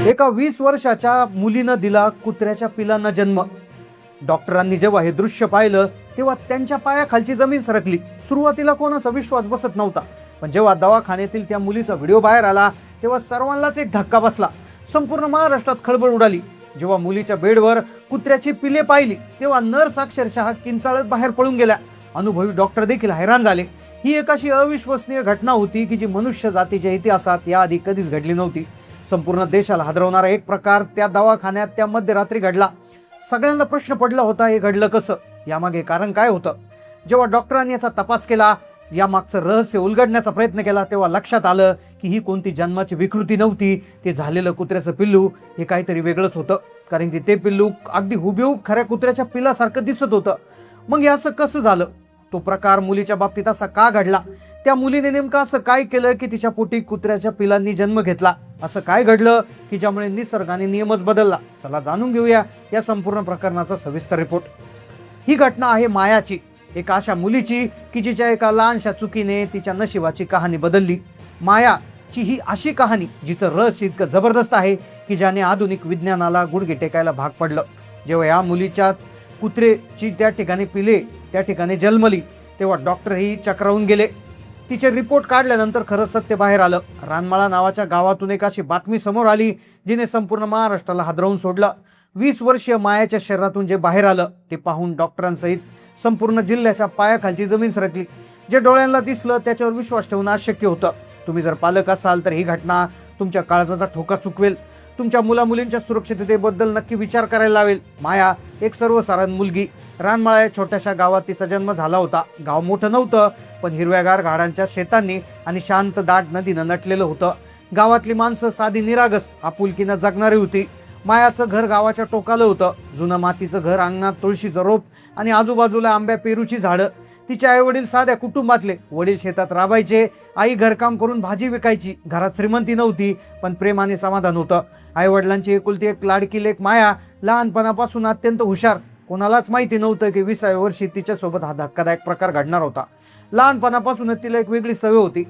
एका 20 वर्षाच्या मुलीनं दिला कुत्र्याच्या पिलांना जन्म। डॉक्टरांनी जेव्हा हे दृश्य पाहिलं तेव्हा त्यांच्या पायाखालची जमीन सरकली। सुरुवातीला कोणाचा विश्वास बसत नव्हता, पण जेव्हा दवाखान्यातील त्या मुलीचा व्हिडिओ बाहेर आला तेव्हा सर्वांनाच एक धक्का बसला। संपूर्ण महाराष्ट्रात खळबळ उडाली। जेव्हा मुलीच्या बेडवर कुत्र्याची पिले पाहिली तेव्हा नर्स अक्षरशः किंचाळत बाहेर पळून गेल्या। अनुभवी डॉक्टर देखील हैराण झाले। ही एक अशी अविश्वसनीय घटना होती की जी मनुष्य जातीच्या इतिहासात याआधी कधीच घडली नव्हती। संपूर्ण देशाला हादरवणारा एक प्रकार त्या दवाखान्यात त्या मध्यरात्री घडला। सगळ्यांना प्रश्न पडला होता, हे घडलं कसं? यामागे कारण काय होतं? जेव्हा डॉक्टरांनी याचा तपास केला, यामागचं रहस्य उलगडण्याचा प्रयत्न केला, तेव्हा लक्षात आलं की ही कोणती जन्माची विकृती नव्हती। ते झालेलं कुत्र्याचं पिल्लू हे काहीतरी वेगळंच होतं, कारण की ते पिल्लू अगदी हुबेहूब खऱ्या कुत्र्याच्या पिल्लासारखं दिसत होतं। मग हे असं कसं झालं? तो प्रकार मुलीच्या बाबतीत असा का घडला? त्या मुलीने नेमकं असं काय केलं की तिच्या पोटी कुत्र्याच्या पिलांनी जन्म घेतला? असं काय घडलं की ज्यामुळे निसर्गाने नियमच बदलला? चला जाणून घेऊया या संपूर्ण प्रकरणाचा सविस्तर रिपोर्ट। ही घटना आहे मायाची, एका अशा मुलीची की जिच्या एका लहानशा चुकीने तिच्या नशिबाची कहाणी बदलली। मायाची ही अशी कहाणी जिचं रहस्य इतकं जबरदस्त आहे की ज्याने आधुनिक विज्ञानाला गुडघे टेकायला भाग पडलं। जेव्हा या मुलीच्या कुत्रेची त्या ठिकाणी पिले त्या ठिकाणी जन्मली तेव्हा डॉक्टरही चक्रावून गेले। तिचे रिपोर्ट काढल्यानंतर खरं सत्य बाहेर आलं। रानमाळा नावाच्या गावातून एक अशी बातमी समोर आली जिने संपूर्ण महाराष्ट्राला हादरवून सोडलं। 20 वर्षीय मायाच्या शरीरातून जे बाहेर आलं ते पाहून डॉक्टरांसहित संपूर्ण जिल्ह्याच्या पायाखालची जमीन सरकली। जे डोळ्यांना दिसलं त्याच्यावर विश्वास ठेवणं अशक्य होतं। तुम्ही जर पालक असाल तर ही घटना तुमच्या काळजाचा ठोका चुकवेल, तुमच्या मुलामुलींच्या सुरक्षिततेबद्दल नक्की विचार करायला लावेल। माया एक सर्वसाधारण मुलगी, रानमाळा या छोट्याशा गावात तिचा जन्म झाला होता। गाव मोठं नव्हतं, पण हिरव्यागार झाडांच्या शेतांनी आणि शांत दाट नदीनं नटलेलं होतं। गावातली माणसं साधी निरागस आपुलकीनं जगणारी होती। मायाचं घर गावाच्या टोकाला होतं, जुनं मातीचं घर, अंगणात तुळशीचं रोप आणि आजूबाजूला आंब्या पेरूची झाडं। तिचे आई वडील साध्या कुटुंबातले, वडील शेतात राबायचे, आई घरकाम करून भाजी विकायची। घरात श्रीमंती नव्हती, पण प्रेम आणि समाधान होतं। आई वडिलांची एकुलती एक लाडकी लेक माया लहानपणापासून अत्यंत हुशार। कोणालाच माहिती नव्हतं की 20व्या वर्षी तिच्यासोबत हा धक्कादायक प्रकार घडणार होता। लहानपणापासूनच तिला एक वेगळी सवय होती।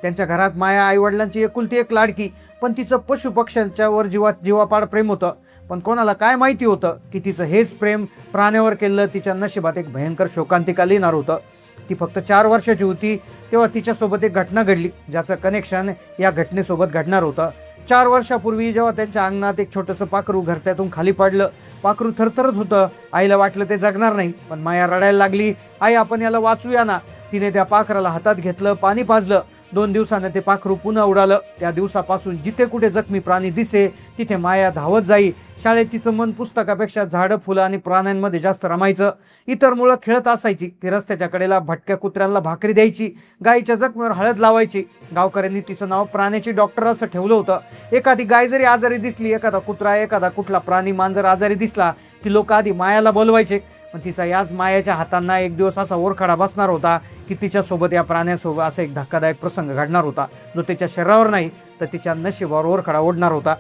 त्यांच्या घरात माया आई वडिलांची एकुलती एक लाडकी, पण तिचं पशुपक्ष्यांच्या वर जीवापाड प्रेम होतं। पण कोणाला काय माहिती होतं की तिचं हेच प्रेम प्राण्यावर केलं तिच्या नशिबात एक भयंकर शोकांतिका लिहिणार होतं। ती फक्त 4 वर्षाची होती तेव्हा तिच्यासोबत एक घटना घडली ज्याचं कनेक्शन या घटनेसोबत घडणार होतं। 4 वर्षापूर्वी जेव्हा त्यांच्या अंगणात एक छोटंसं पाखरू घरट्यातून खाली पडलं, पाखरू थरथरत होतं। आईला वाटलं ते जगणार नाही, पण माया रडायला लागली, आई आपण याला वाचूया ना। तिने त्या पाखराला हातात घेतलं, पाणी पाजलं। 2 दिवसानं ते पाखरू पुन्हा उडालं। त्या दिवसापासून जिथे कुठे जखमी प्राणी दिसे तिथे माया धावत जाई। शाळेत तिचं मन पुस्तकापेक्षा झाडं, फुलं आणि प्राण्यांमध्ये जास्त रमायचं। इतर मुलं खेळत असायची, ती रस्त्याच्या कडेला भटक्या कुत्र्यांना भाकरी द्यायची, गायीच्या जखमीवर हळद लावायची। गावकऱ्यांनी तिचं नाव प्राण्याची डॉक्टर असं ठेवलं होतं। एखादी गाय जरी आजारी दिसली, एखादा कुत्रा, एखादा कुठला प्राणी मांजर आजारी दिसला की लोक आधी मायाला बोलवायचे। पण तिचा याच मायाच्या हातांना एक दिवस असा ओरखडा बसणार होता की तिच्यासोबत या प्राण्यासोबत असा एक धक्कादायक प्रसंग घडणार होता जो तिच्या शरीरावर नाही तर तिच्या नशिबावर ओरखडा ओढणार होता।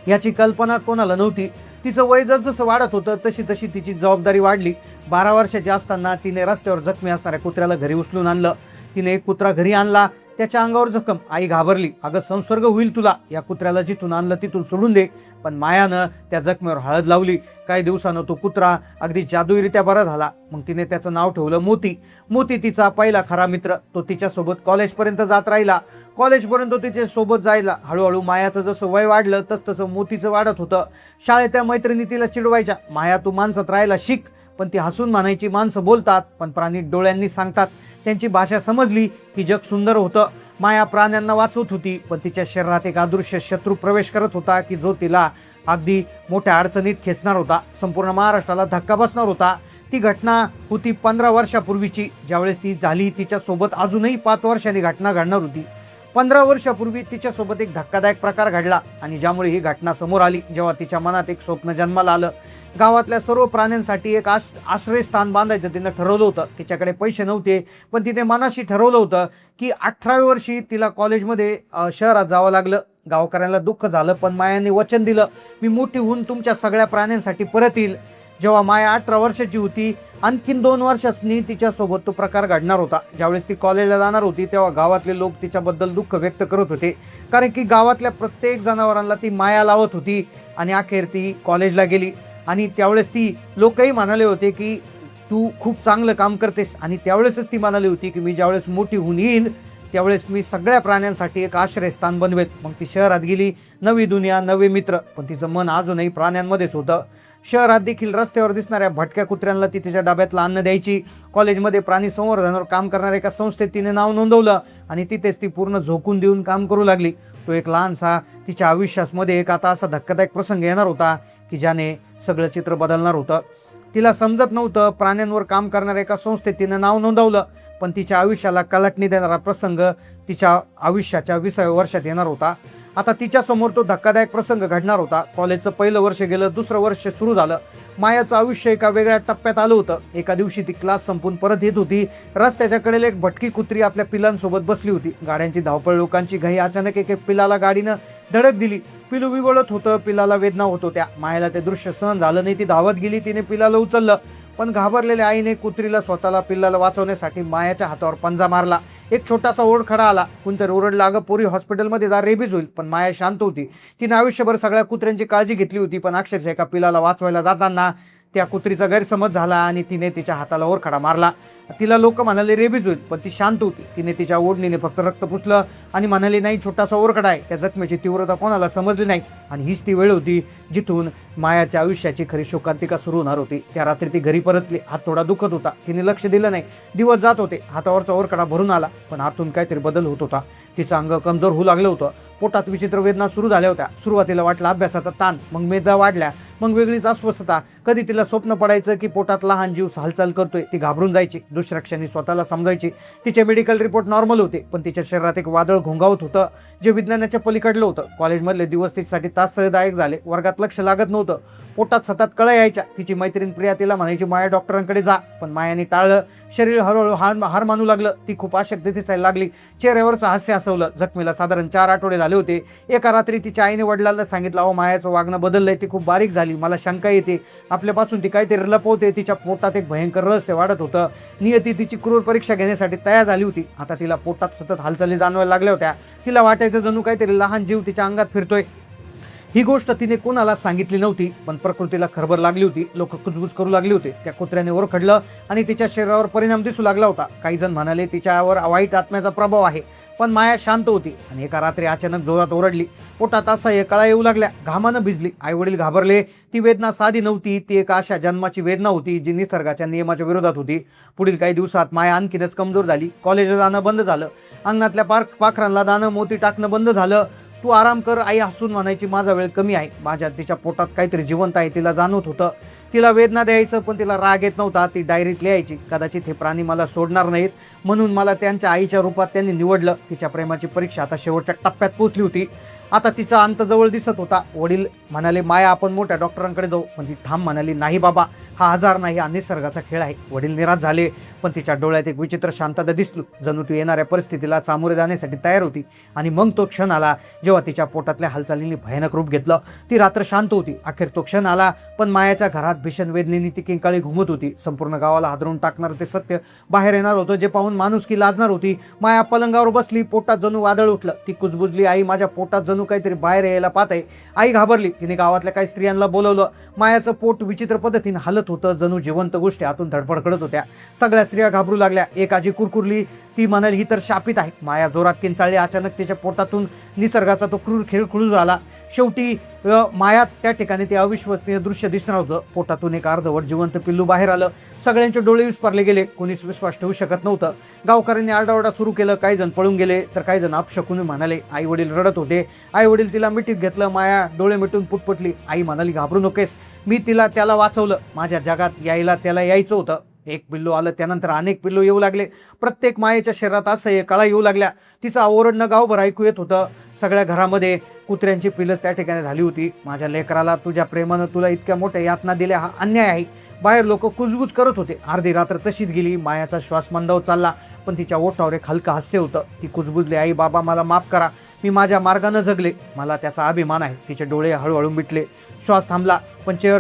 याची कल्पना कोणाला नव्हती। तिचं वय जसं वाढत होतं तशी तशी तिची जबाबदारी वाढली। 12 वर्षाची असताना तिने रस्त्यावर जखमी असणाऱ्या कुत्र्याला घरी उचलून आणलं। तिने एक कुत्रा घरी आणला, त्याच्या अंगावर जखम। आई घाबरली, अगं संसर्ग होईल तुला, या कुत्र्याला जिथून आणलं तिथून सोडून दे। पण मायानं त्या जखमीवर हळद लावली। काही दिवसानं तो कुत्रा अगदी जादुईरित्या बरा झाला। मग तिने त्याचं नाव ठेवलं मोती। मोती तिचा पहिला खरा मित्र। तो तिच्यासोबत कॉलेजपर्यंत जात राहिला। कॉलेजपर्यंत तिच्या सोबत जायला। हळूहळू मायाचं जसं वय वाढलं तसं मोतीचं वाढत होतं। शाळेत त्या मैत्रिणी तिला चिडवायच्या, माया तू माणसात राहायला शिक। पण ती हसून म्हणायची, माणसं बोलतात पण प्राणी डोळ्यांनी सांगतात। त्यांची भाषा समजली की जग सुंदर होतं। माया प्राण्यांना वाचवत होती, पण तिच्या शरीरात एक अदृश्य शत्रू प्रवेश करत होता की जो तिला अगदी मोठ्या अडचणीत खेचणार होता, संपूर्ण महाराष्ट्राला धक्का बसणार होता। ती घटना होती 15 वर्षापूर्वीची, ज्यावेळेस ती झाली तिच्यासोबत अजूनही 5 वर्षांनी घटना घडणार होती। 15 वर्षापूर्वी तिच्यासोबत एक धक्कादायक प्रकार घडला आणि ज्यामुळे ही घटना समोर आली। जेव्हा तिच्या मनात एक स्वप्न जन्माला आलं, गावातल्या सर्व प्राण्यांसाठी एक आश्रयस्थान बांधायचं तिनं ठरवलं होतं। तिच्याकडे पैसे नव्हते, पण तिने मनाशी ठरवलं होतं की 18व्या वर्षी तिला कॉलेजमध्ये शहरात जावं लागलं। गावकऱ्यांना दुःख झालं, पण मायाने वचन दिलं, मी मोठी होऊन तुमच्या सगळ्या प्राण्यांसाठी परत येईल। जेव्हा माया 18 वर्षाची होती, आणखीन 2 वर्षांनी तिच्यासोबत तो प्रकार घडणार होता. ज्यावेळेस ती कॉलेजला जाणार होती तेव्हा गावातले लोक तिच्याबद्दल दुःख व्यक्त करत होते, कारण की गावातल्या प्रत्येक जनावरांना ती माया लावत होती. आणि अखेर ती कॉलेजला गेली आणि त्यावेळेस ती लोकही म्हणाले होते की तू खूप चांगलं काम करतेस. आणि त्यावेळेसच ती म्हणाली होती की मी ज्यावेळेस मोठी होऊन येईल त्यावेळेस मी सगळ्या प्राण्यांसाठी एक आश्रयस्थान बनवेल. मग ती शहरात गेली, नवी दुनिया, नवे मित्र, पण तिचं मन अजूनही प्राण्यांमध्येच होतं. शहरात देखील रस्त्यावर दिसणाऱ्या भटक्या कुत्र्यांना ती तिच्या डब्यातलं अन्न द्यायची. कॉलेजमध्ये प्राणी संवर्धनावर काम करणाऱ्या एका संस्थेत तिने नाव नोंदवलं आणि तिथेच ती पूर्ण झोकून देऊन काम करू लागली. तो एक लहानसा तिच्या आयुष्यामध्ये एक आता असा धक्कादायक प्रसंग येणार होता की ज्याने सगळं चित्र बदलणार होतं. तिला समजत नव्हतं, प्राण्यांवर काम करणाऱ्या एका संस्थेत तिनं नाव नोंदवलं, पण तिच्या आयुष्याला कलाटणी देणारा प्रसंग तिच्या आयुष्याच्या 20व्या वर्षात येणार होता. आता तिच्यासमोर तो धक्कादायक प्रसंग घडणार होता. कॉलेजचं पहिलं वर्ष गेलं, दुसरं वर्ष सुरू झालं. मायाचं आयुष्य एका वेगळ्या टप्प्यात आलं होतं. एका दिवशी ती क्लास संपून परत येत होती. रस्त्याच्या कडेला एक भटकी कुत्री आपल्या पिलांसोबत बसली होती. गाड्यांची धावपळ, लोकांची घाई. अचानक एक पिलाला गाडीनं धडक दिली. पिलू विवळत होतं, पिलाला वेदना होत होत्या. मायाला ते दृश्य सहन झालं नाही. ती धावत गेली, तिने पिलाला उचललं, पण घाबरलेल्या आईने कुत्रीला स्वतःला पिल्लाला वाचवण्यासाठी मायाच्या हातावर पंजा मारला. एक छोटासा ओरखडा आला. कोणतरी ओरडला, अगं पोरी हॉस्पिटलमध्ये जा, रेबीज होईल. पण माया शांत होती. तिने आयुष्यभर सगळ्या कुत्र्यांची काळजी घेतली होती, पण अक्षरशः एका पिलाला वाचवायला जाताना त्या कुत्रीचा गैरसमज झाला आणि तिने तिच्या हाताला ओरखडा मारला. तिला लोक म्हणाले रेबीज होईल, पण ती शांत होती. तिने तिच्या ओढणीने फक्त रक्त पुसलं आणि म्हणाली, नाही, छोटासा ओरखडा आहे. त्या जखमेची तीव्रता कोणाला समजली नाही. आणि हीच ती वेळ होती जिथून मायाच्या आयुष्याची खरी शोकांतिका सुरू होणार होती. त्या रात्री ती घरी परतली. हात थोडा दुखत होता. तिने लक्ष दिलं नाही. दिवस जात होते. हातावरचा ओरखडा भरून आला, पण आतून काहीतरी बदल होत होता. तिचं अंग कमजोर होऊ लागलं होतं. पोटात विचित्र वेदना सुरू झाल्या होत्या. सुरुवातीला वाटला अभ्यासाचा ताण, मग मेदा वाढल्या, मग वेगळीच अस्वस्थता. कधी तिला स्वप्न पडायचं की पोटात लहान जीव हालचाल करतोय. ती घाबरून जायची. दुसऱ्या क्षणी स्वतःला समजायची. तिचे मेडिकल रिपोर्ट नॉर्मल होते, पण तिच्या शरीरात एक वादळ घोंगावत होतं जे विज्ञानाच्या पलीकडलं होतं. कॉलेजमधले दिवस तिच्यासाठी त्रासदायक झाले. वर्गात लक्ष लागत नव्हतं. पोटात सतत कळ्या यायच्या. तिची मैत्रीण प्रिया तिला म्हणायची, माया डॉक्टरांकडे जा, पण मायाने टाळलं. शरीर हळूहळू हार मानू लागलं. ती खूप अशक्त दिसायला लागली. चेहऱ्यावरचं हास्य असवलं. जखमीला साधारण 4 आठवडे झाले होते. एका रात्री तिच्या आईने वडिलांना सांगितलं, अहो मायाचं वागणं बदललंय, ती खूप बारीक झाली, मला शंका येते, आपल्यापासून ती काहीतरी लपवते. तिच्या पोटात एक भयंकर रहस्य वाढत होतं. नियती तिची क्रूर परीक्षा घेण्यासाठी तयार झाली होती. आता तिला पोटात सतत हालचाली जाणवायला लागल्या होत्या. तिला वाटायचं जणू काहीतरी लहान जीव तिच्या अंगात फिरतोय. ही गोष्ट तिने कोणाला सांगितली नव्हती, पण प्रकृतीला खरबर लागली होती. लोक कुजबुज करू लागले होते. त्या कुत्र्याने ओरखडलं आणि तिच्या शरीरावर परिणाम दिसू लागला होता. काही जण म्हणाले तिच्यावर वाईट आत्म्याचा प्रभाव आहे, पण माया शांत होती. आणि एका रात्री अचानक जोरात ओरडली. पोटात असह्य कळा येऊ लागल्या. घामानं भिजली. आई वडील घाबरले. ती वेदना साधी नव्हती. ती एक अशा जन्माची वेदना होती जी निसर्गाच्या नियमाच्या विरोधात होती. पुढील काही दिवसात माया आणखीनच कमजोर झाली. कॉलेजला जाणं बंद झालं. अंगणातल्या पाखरांना दाणं मोती टाकणं बंद झालं. तू आराम कर, आई हसून म्हणायची, माझा वेळ कमी आहे. माझ्या तिच्या पोटात काहीतरी जिवंत आहे, तिला जाणवत होतं. तिला वेदना द्यायचं, पण तिला राग येत नव्हता. ती डायरीत लिहायची, कदाचित हे प्राणी मला सोडणार नाहीत, म्हणून मला त्यांच्या आईच्या रूपात त्यांनी निवडलं. तिच्या प्रेमाची परीक्षा आता शेवटच्या टप्प्यात पोहोचली होती. आता तिचा अंत जवळ दिसत होता. वडील म्हणाले, माया आपण मोठ्या डॉक्टरांकडे जाऊ, पण ती ठाम म्हणाली, नाही बाबा, हा आजार नाही, हा निसर्गाचा खेळ आहे. वडील निराश झाले, पण तिच्या डोळ्यात एक विचित्र शांतता दिसली, जणू ती येणाऱ्या परिस्थितीला सामोरे जाण्यासाठी तयार होती. आणि मग तो क्षण आला जेव्हा तिच्या पोटातल्या हालचालींनी भयानक रूप घेतलं. ती रात्र शांत होती. अखेर तो क्षण आला, पण मायाच्या घरात भीषण वेदनेने ती किंकाळी घुमत होती. संपूर्ण गावाला हादरून टाकणारं ते सत्य बाहेर येणार होतं, जे पाहून माणुसकी लाजणार होती. माया पलंगावर बसली. पोटात जणू वादळ उठलं. ती कुजबुजली, आई माझ्या पोटात जणू काहीतरी बाहेर यायला पाहत आहे. आई घाबरली. तिने गावातल्या काही स्त्रियांना बोलवलं. मायाचं पोट विचित्र पद्धतीने हलत होतं, जणू जिवंत गोष्टी आतून धडपड करत होत्या. सगळ्या स्त्रिया घाबरू लागल्या. एक आजी कुरकुरली. ती म्हणाली, ही तर शापित आहे. माया जोरात किंचाळली. अचानक तिच्या पोटातून निसर्गाचा तो क्रूर खेळ खुळू झाला. शेवटी मायाच त्या ठिकाणी ते अविश्वसनीय दृश्य दिसणार होतं. पोटातून एक अर्धवट जिवंत पिल्लू बाहेर आलं. सगळ्यांचे डोळे विस्पारले गेले. कोणीच विश्वास ठेवू शकत नव्हतं. गावकऱ्यांनी आरडाओरडा सुरू केलं. काही जण पळून गेले, तर काही जण अपशकुनी म्हणाले. आई वडील रडत होते. आई वडील तिला मिठीत घेतलं. माया डोळे मिटून पुटपुटली. आई म्हणाली, घाबरू नकोस, मी त्याला वाचवलं. माझ्या जगात यायला त्याला यायचं होतं. एक पिल्लू आलं, त्यानंतर अनेक पिल्लू येऊ लागले. प्रत्येक मायेच्या शरीरात असह्य कळा येऊ लागल्या. तिचं ओरडणं गावभर ऐकू येत होतं. सगळ्या घरामध्ये कुत्र्यांची पिलंच त्या ठिकाणी झाली होती. माझ्या लेकराला तुझ्या प्रेमानं तुला इतक्या मोठ्या यातना दिल्या, हा अन्याय आहे. बाहेर लोक कुजबुज करत होते. अर्धी रात्र तशीच गेली. मायाचा श्वास मंदावत चालला, पण तिच्या ओठावर एक हलकं हास्य होतं. ती कुजबुजली, आई बाबा मला माफ करा, मी माझ्या मार्गानं जगले, मला त्याचा अभिमान आहे. तिचे डोळे हळूहळू मिटले. श्वास थांबला, पण चेहरा